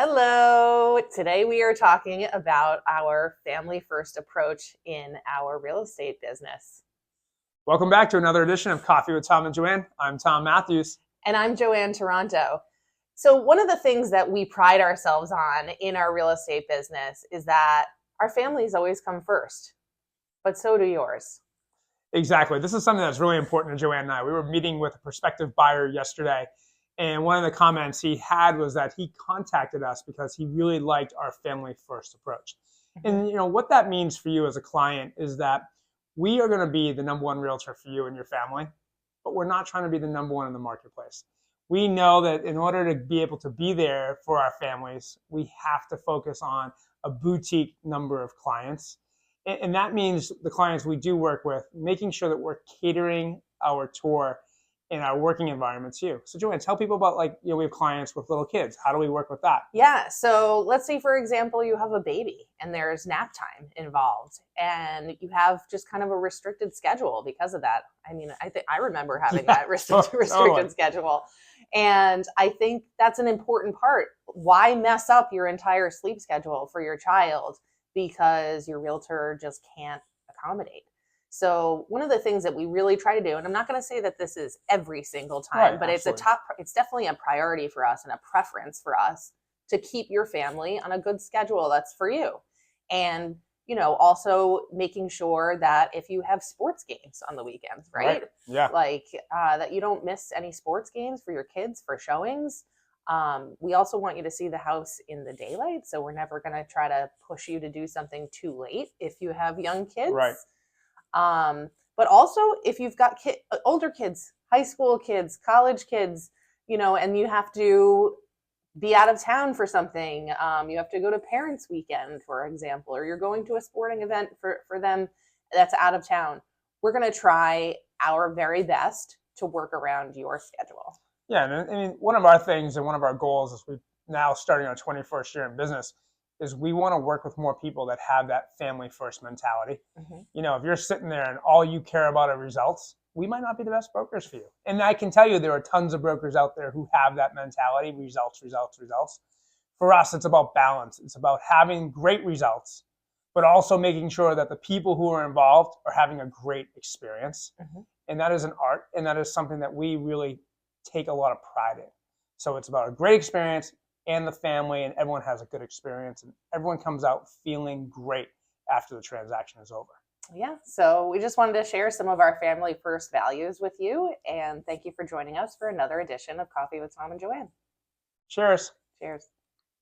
Hello. Today we are talking about our family first approach in our real estate business. Welcome back to another edition of Coffee with Tom and Joanne. I'm Tom Matthews. And I'm Joanne Taranto. So one of the things that we pride ourselves on in our real estate business is that our families always come first, but so do yours. Exactly. This is something that's really important to Joanne and I. We were meeting with a prospective buyer yesterday, and one of the comments he had was that he contacted us because he really liked our family first approach. And what that means for you as a client is that we are going to be the number one realtor for you and your family, but we're not trying to be the number one in the marketplace. We know that in order to be able to be there for our families, we have to focus on a boutique number of clients. And that means the clients we do work with, making sure that we're catering our tour in our working environment too. So Joanne, tell people about we have clients with little kids. How do we work with that? Yeah. So let's say, for example, you have a baby and there's nap time involved and you have just kind of a restricted schedule because of that. I mean, I remember having that restricted schedule. And I think that's an important part. Why mess up your entire sleep schedule for your child because your realtor just can't accommodate? So one of the things that we really try to do, and I'm not going to say that this is every single time, but absolutely. It's definitely a priority for us and a preference for us to keep your family on a good schedule that's for you. And, also making sure that if you have sports games on the weekends, right? Yeah. That you don't miss any sports games for your kids for showings. We also want you to see the house in the daylight. So we're never going to try to push you to do something too late if you have young kids. Right. But also if you've got older kids, high school kids, college kids, and you have to be out of town for something. You have to go to parents' weekend, for example, or you're going to a sporting event for them that's out of town. We're going to try our very best to work around your schedule. Yeah. And I mean, one of our things and one of our goals is we're now starting our 21st year in business is we want to work with more people that have that family first mentality. Mm-hmm. If you're sitting there and all you care about are results, we might not be the best brokers for you. And I can tell you there are tons of brokers out there who have that mentality, results. For us, it's about balance. It's about having great results, but also making sure that the people who are involved are having a great experience. Mm-hmm. And that is an art, and that is something that we really take a lot of pride in. So it's about a great experience and the family, and everyone has a good experience, and everyone comes out feeling great after the transaction is over. Yeah, so we just wanted to share some of our family first values with you, and thank you for joining us for another edition of Coffee with Tom and Joanne. Cheers. Cheers.